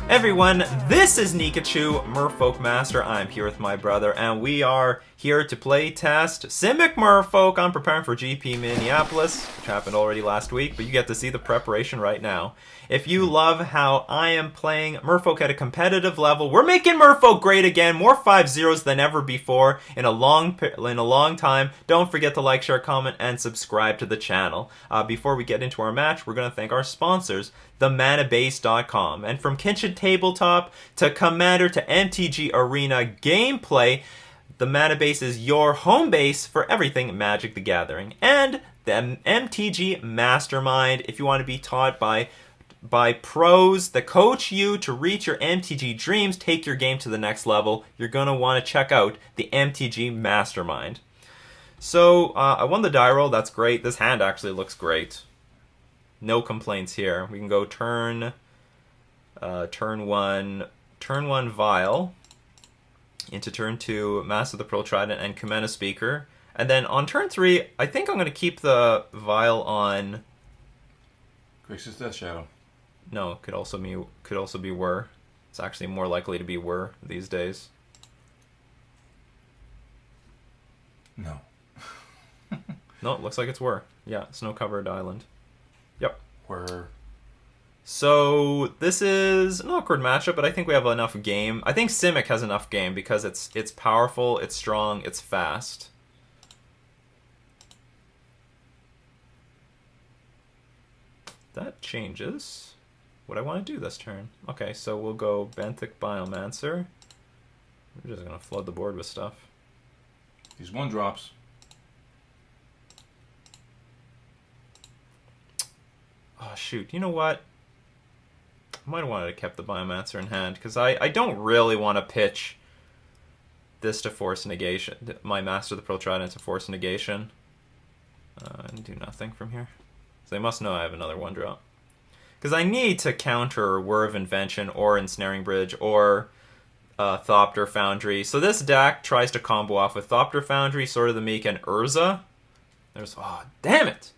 Everyone, this is Nikachu, Merfolk Master. I'm here with my brother, and we are here to play test Simic Merfolk. I'm preparing for GP Minneapolis, which happened already last week, but you get to see the preparation right now. If you love how I am playing Merfolk at a competitive level, we're making Merfolk great again, more 5-0s than ever before in a long time. Don't forget to like, share, comment, and subscribe to the channel. Before we get into our match, we're going to thank our sponsors, themanabase.com. And from kitchen tabletop to Commander to MTG Arena gameplay, the Manabase is your home base for everything Magic the Gathering. And the MTG Mastermind, if you want to be taught by pros that coach you to reach your MTG dreams, take your game to the next level, you're going to want to check out the MTG Mastermind. So, I won the die roll. That's great. This hand actually looks great. No complaints here. We can go turn one Vial into turn 2, Master of the Pearl Trident and Kumena Speaker. And then on turn 3, I think I'm going to keep the Vial on... Grace's Death Shadow. No, could also be Whir. It's actually more likely to be Whir these days. No. No, it looks like it's Whir. Yeah, snow-covered island. Yep. Whir. So this is an awkward matchup, but I think we have enough game. I think Simic has enough game because it's powerful, it's strong, it's fast. That changes what I want to do this turn. Okay, so we'll go Benthic Biomancer. We're just going to flood the board with stuff. These 1-drops. Oh, shoot. You know what? I might have wanted to kept the Biomancer in hand, because I don't really want to pitch this to force negation. My Master of the Pearl Trident to force negation. And do nothing from here. So they must know I have another 1-drop. Because I need to counter Whir of Invention or Ensnaring Bridge or Thopter Foundry. So this deck tries to combo off with Thopter Foundry, Sword of the Meek, and Urza. There's... Oh, damn it!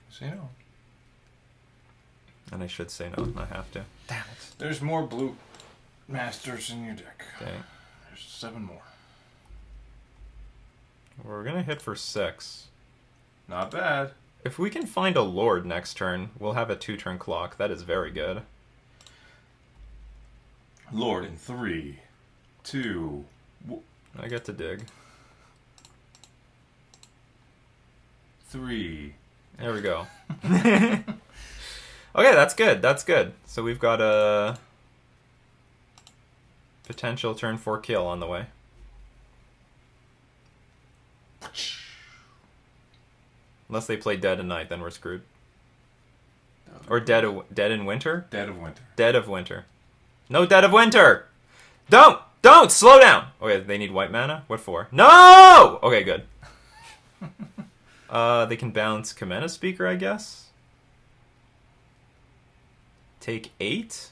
Say no. And I should say no. I have to. Damn it. There's more blue masters in your deck. Okay. There's 7 more. We're going to hit for 6. Not bad. If we can find a Lord next turn, we'll have a 2-turn clock. That is very good. Lord in 3, 2... I get to dig. 3... There we go. Okay, that's good. That's good. So we've got a potential turn 4 kill on the way. Unless they play Dead of Night, then we're screwed. Or Dead in Winter? Dead of Winter. Dead of Winter. No Dead of Winter! Don't! Slow down! Okay, they need white mana? What for? No! Okay, good. They can bounce Kumena Speaker, I guess. Take 8.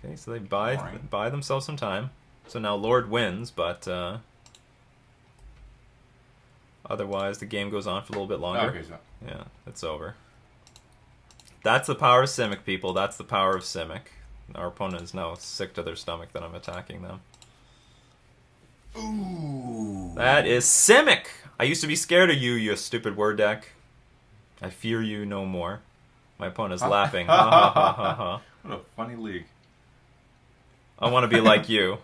Okay, so they buy themselves some time. So now Lord wins, but otherwise the game goes on for a little bit longer. Okay, so. Yeah, it's over. That's the power of Simic, people. That's the power of Simic. Our opponent is now sick to their stomach that I'm attacking them. Ooh. That is Simic! I used to be scared of you, you stupid word deck. I fear you no more. My opponent's laughing. Ha ha ha ha ha. What a funny league. I want to be like you.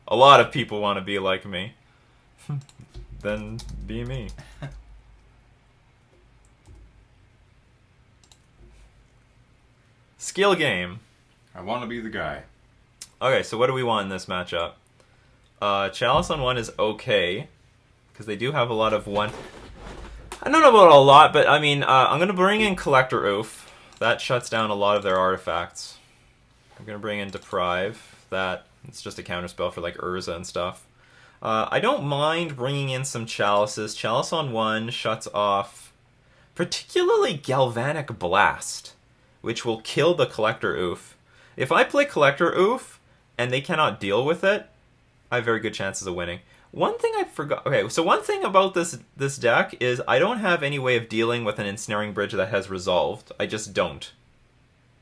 A lot of people want to be like me. Then be me. Skill game. I want to be the guy. Okay, so what do we want in this matchup? Chalice on 1 is okay, because they do have a lot of 1... I don't know about a lot, but I mean, I'm going to bring in Collector Oof. That shuts down a lot of their artifacts. I'm going to bring in Deprive. It's just a counterspell for like Urza and stuff. I don't mind bringing in some Chalices. Chalice on 1 shuts off particularly Galvanic Blast, which will kill the Collector Oof. If I play Collector Oof and they cannot deal with it, I have very good chances of winning. One thing I forgot. Okay, so one thing about this deck is I don't have any way of dealing with an ensnaring bridge that has resolved. I just don't.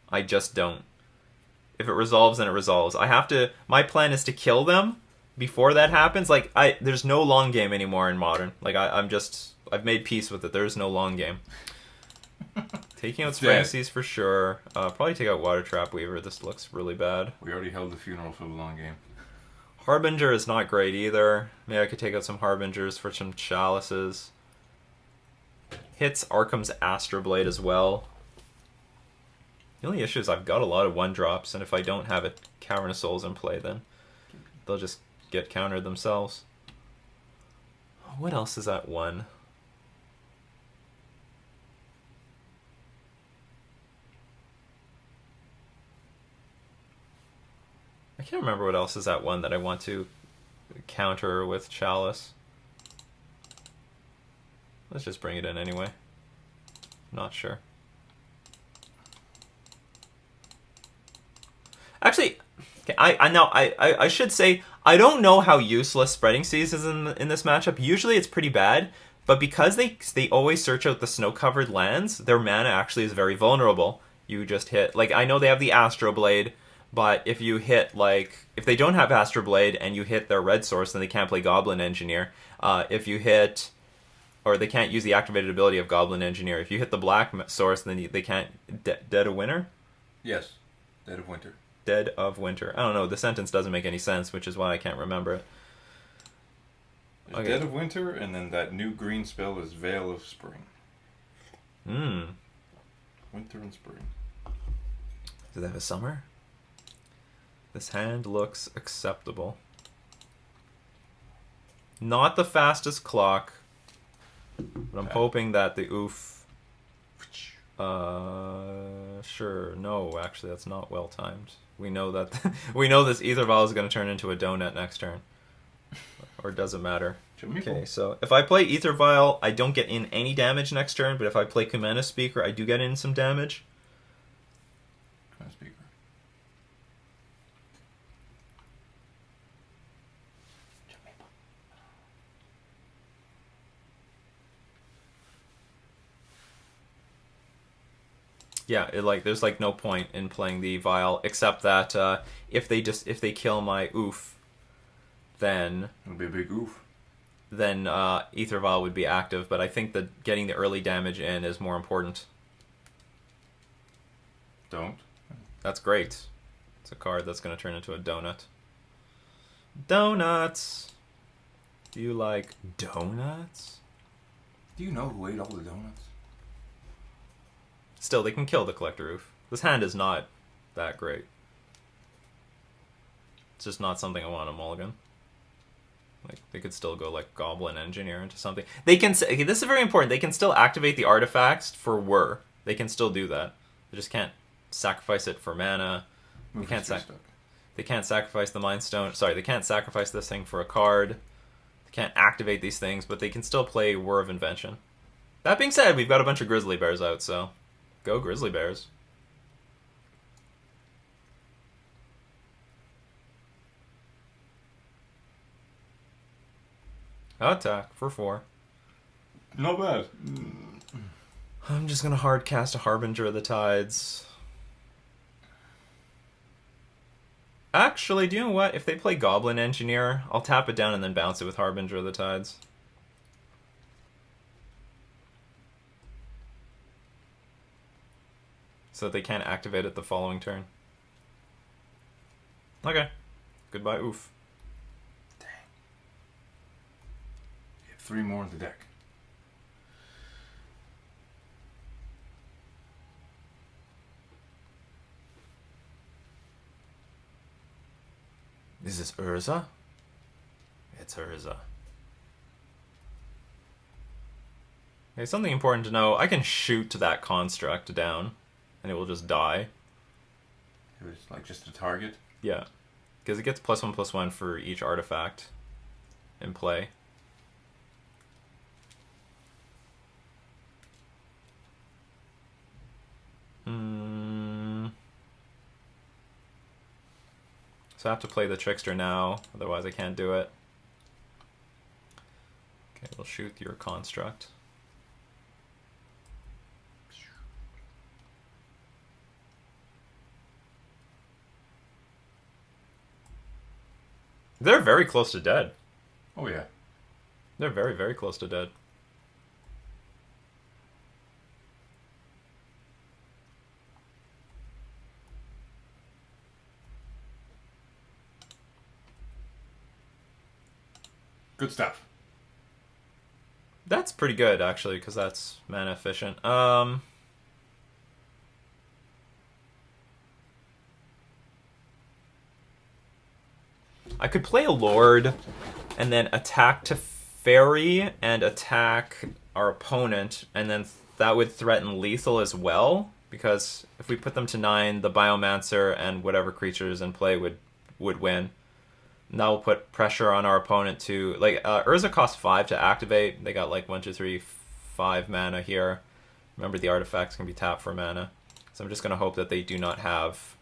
I just don't. If it resolves, then it resolves. I have to. My plan is to kill them before that happens. Like there's no long game anymore in Modern. Like I've made peace with it. There's no long game. Taking out Spranxies for sure. Probably take out Water Trap Weaver. This looks really bad. We already held the funeral for the long game. Harbinger is not great either. Maybe I could take out some Harbingers for some Chalices. Hits Arkham's Astroblade as well. The only issue is I've got a lot of 1-drops, and if I don't have a Cavern of Souls in play, then they'll just get countered themselves. What else is at 1? I can't remember what else is at 1 that I want to counter with Chalice. Let's just bring it in anyway. Not sure. Actually, okay, I should say I don't know how useless Spreading Seas is in this matchup. Usually it's pretty bad, but because they always search out the snow-covered lands, their mana actually is very vulnerable. You just hit, like, I know they have the Astro Blade, but if you hit, like, if they don't have Astro Blade and you hit their red source, then they can't play Goblin Engineer. If you hit, or they can't use the activated ability of Goblin Engineer. If you hit the black source, then they can't. Dead of Winter? Yes, Dead of Winter. Dead of Winter. I don't know. The sentence doesn't make any sense, which is why I can't remember it. Okay. Dead of Winter, and then that new green spell is Veil of Spring. Winter and Spring. Do they have a summer? This hand looks acceptable. Not the fastest clock, but I'm hoping that the oof... sure. No, actually, that's not well timed. We know that we know this Ether Vial is going to turn into a donut next turn. Or does it matter? Okay, so if I play Ether Vial, I don't get in any damage next turn, but if I play Kumena Speaker, I do get in some damage. Kumena Speaker. Yeah, there's like no point in playing the Vial except that if they kill my oof, then it'll be a big oof. Then Ether Vial would be active, but I think that getting the early damage in is more important. Don't. That's great. It's a card that's going to turn into a donut. Donuts. Do you like donuts? Do you know who ate all the donuts? Still, they can kill the Collector Roof. This hand is not that great. It's just not something I want to mulligan. Like, they could still go, like, Goblin Engineer into something. They can... Okay, this is very important. They can still activate the artifacts for Whir. They can still do that. They just can't sacrifice it for mana. They can't sacrifice the Mind Stone. Sorry, they can't sacrifice this thing for a card. They can't activate these things, but they can still play Whir of Invention. That being said, we've got a bunch of Grizzly Bears out, so... Go Grizzly Bears. Attack for 4. Not bad. I'm just going to hard cast a Harbinger of the Tides. Actually, do you know what? If they play Goblin Engineer, I'll tap it down and then bounce it with Harbinger of the Tides. So that they can't activate it the following turn. Okay. Goodbye, oof. Dang. You have 3 more in the deck. Is this Urza? It's Urza. Okay, something important to know. I can shoot that construct down, and it will just die. It was like just a target? Yeah. Because it gets +1/+1 for each artifact in play. So I have to play the Trickster now, otherwise I can't do it. Okay, we'll shoot your construct. They're very close to dead. Oh, yeah. They're very, very close to dead. Good stuff. That's pretty good, actually, because that's mana efficient. I could play a Lord and then attack Teferi and attack our opponent, and then that would threaten lethal as well, because if we put them to 9, the Biomancer and whatever creatures in play would win. And that will put pressure on our opponent to... Like, Urza costs 5 to activate. They got like 1, 2, 3, 5 mana here. Remember, the artifacts can be tapped for mana. So I'm just going to hope that they do not have...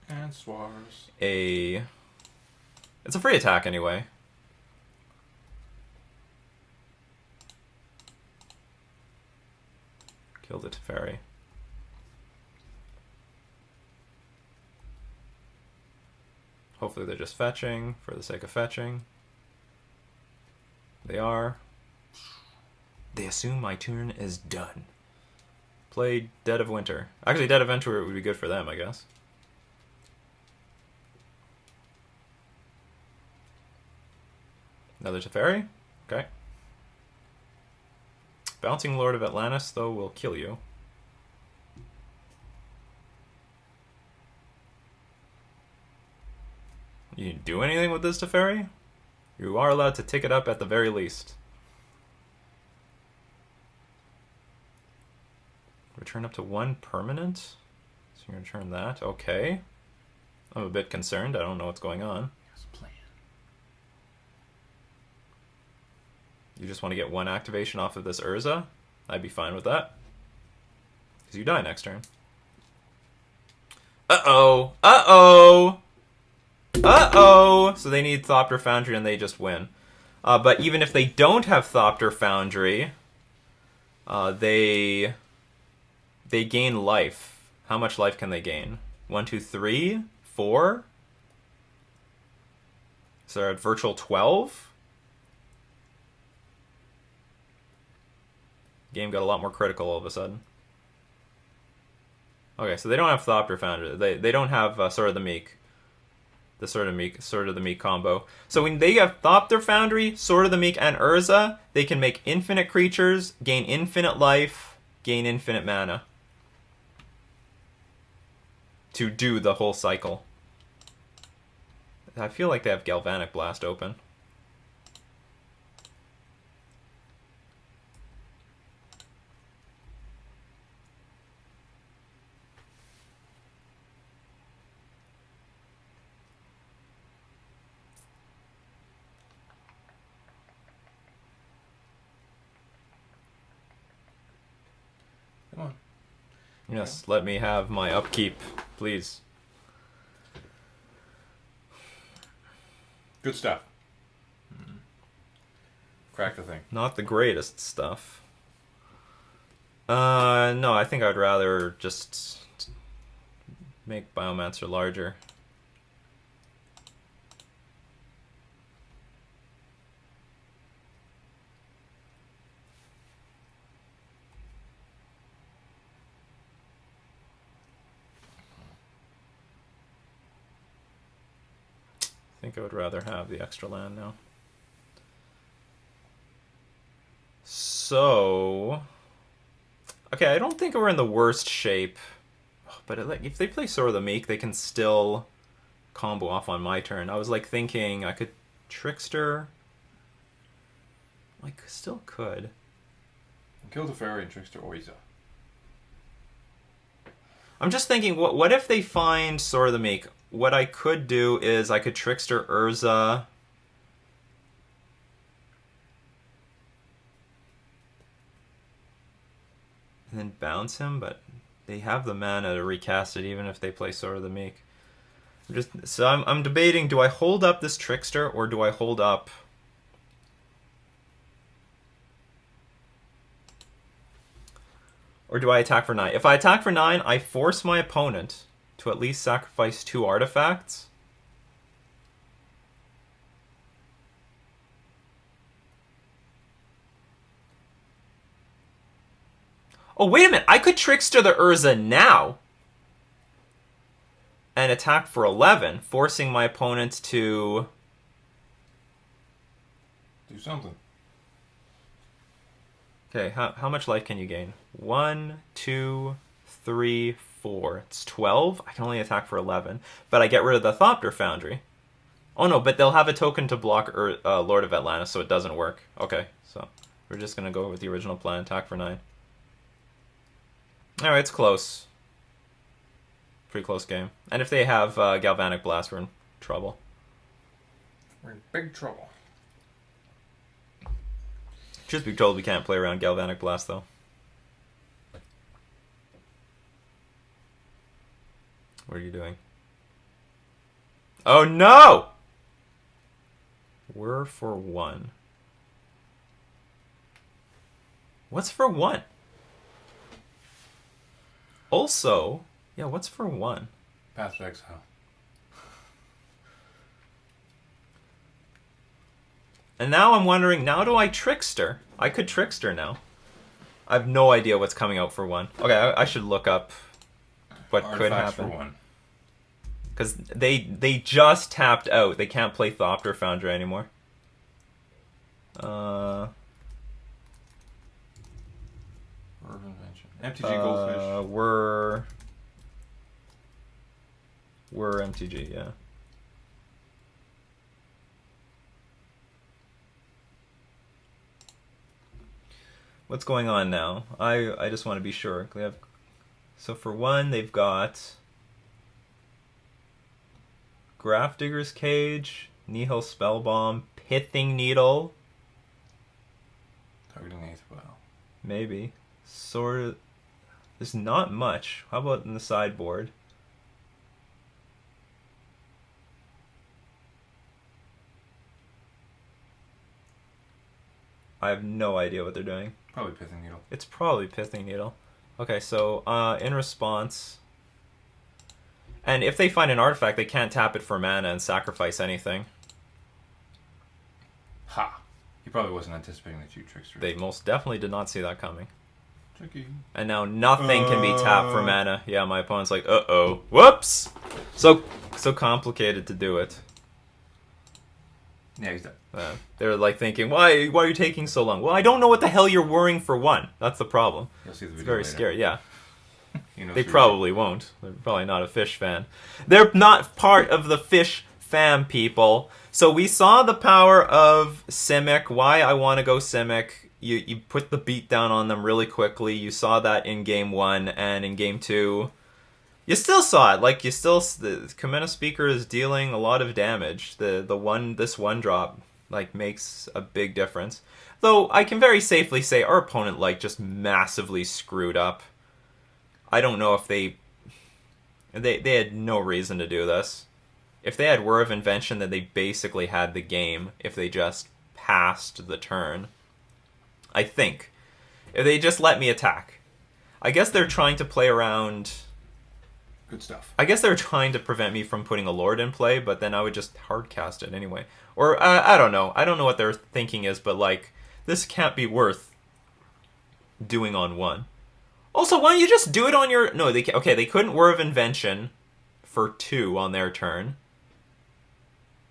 And Swars. It's a free attack anyway. Kill the Teferi. Hopefully they're just fetching for the sake of fetching. They are. They assume my turn is done. Play Dead of Winter. Actually, Dead of Winter would be good for them, I guess. Another Teferi? Okay. Bouncing Lord of Atlantis, though, will kill you. You didn't do anything with this Teferi? You are allowed to tick it up at the very least. Return up to 1 permanent? So you're going to turn that? Okay. I'm a bit concerned. I don't know what's going on. There's a plan. You just want to get 1 activation off of this Urza? I'd be fine with that. Because you die next turn. Uh-oh! Uh-oh! Uh-oh! So they need Thopter Foundry and they just win. But even if they don't have Thopter Foundry, they gain life. How much life can they gain? 1, 2, 3? 4? So they're at virtual 12? Game got a lot more critical all of a sudden. Okay, so they don't have Thopter Foundry. They don't have Sword of the Meek. The Sword of the Meek combo. So when they have Thopter Foundry, Sword of the Meek, and Urza, they can make infinite creatures, gain infinite life, gain infinite mana. To do the whole cycle. I feel like they have Galvanic Blast open. Come on. Yes, let me have my upkeep, please. Good stuff. Crack the thing. Not the greatest stuff. No, I think I'd rather just make Biomancer larger. I think I would rather have the extra land now. So, okay, I don't think we're in the worst shape, but like if they play Sword of the Meek, they can still combo off on my turn. I was like thinking I could Trickster. Like, still could. Kill the fairy and Trickster Oiza. I'm just thinking, what if they find Sword of the Meek? What I could do is I could Trickster Urza. And then bounce him, but they have the mana to recast it even if they play Sword of the Meek. So I'm debating, do I hold up this Trickster or do I hold up Or do I attack for 9? If I attack for 9, I force my opponent to at least sacrifice 2 artifacts. Oh, wait a minute. I could Trickster the Urza now and attack for 11, forcing my opponent to... do something. Okay, how much life can you gain? 1, 2, 3, 4. It's 12. I can only attack for 11. But I get rid of the Thopter Foundry. Oh no, but they'll have a token to block Lord of Atlantis, so it doesn't work. Okay, so we're just going to go with the original plan, attack for 9. Alright, it's close. Pretty close game. And if they have Galvanic Blast, we're in trouble. We're in big trouble. Just be told we can't play around Galvanic Blast, though. What are you doing? Oh, no! Whir for 1. What's for 1? Also, yeah, what's for 1? Path to Exile. And now I'm wondering, now do I Trickster? I could Trickster now. I have no idea what's coming out for 1. Okay, I should look up what Artifacts could happen. for 1. Because they just tapped out. They can't play Thopter Foundry anymore. Whir Invention. MTG Goldfish. Whir MTG, yeah. What's going on now? I just want to be sure. They have, so for 1, they've got Grafdigger's Cage, Nihil Spellbomb, Pithing Needle. Targeting 8th well. Maybe. Sort of. There's not much. How about in the sideboard? I have no idea what they're doing. Probably Pithing Needle. It's probably Pithing Needle. Okay, so in response... And if they find an artifact, they can't tap it for mana and sacrifice anything. Ha! He probably wasn't anticipating that you Trickster. They most definitely did not see that coming. Tricky. And now nothing can be tapped for mana. Yeah, my opponent's like, uh-oh. Whoops! So complicated to do it. Yeah, he's dead. They're like thinking, why are you taking so long? Well, I don't know what the hell you're worrying for 1. That's the problem. You'll see the video It's very later. scary, yeah. They who probably won't. They're probably not a fish fan. They're not part of the fish fam, people. So we saw the power of Simic. Why I want to go Simic. You put the beat down on them really quickly. You saw that in game 1 and in game 2. You still saw it. Like, the Kamena Speaker is dealing a lot of damage. This one drop like makes a big difference. Though I can very safely say our opponent like just massively screwed up. I don't know if they had no reason to do this. If they had Whir of Invention, then they basically had the game if they just passed the turn. I think. If they just let me attack. I guess they're trying to play around... Good stuff. I guess they're trying to prevent me from putting a Lord in play, but then I would just hardcast it anyway. Or, I don't know. I don't know what their thinking is, but, like, this can't be worth doing on 1. Also, why don't you just do it on your... No, they couldn't Whir of Invention for 2 on their turn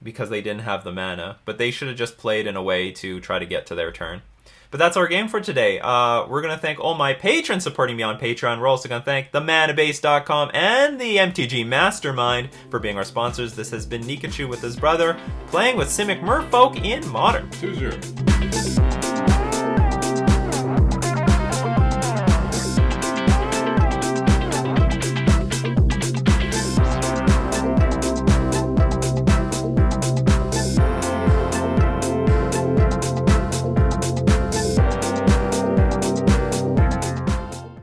because they didn't have the mana, but they should have just played in a way to try to get to their turn. But that's our game for today. We're going to thank all my patrons supporting me on Patreon. We're also going to thank themanabase.com and the MTG Mastermind for being our sponsors. This has been Nikachu with his brother, playing with Simic Merfolk in Modern. 2-0.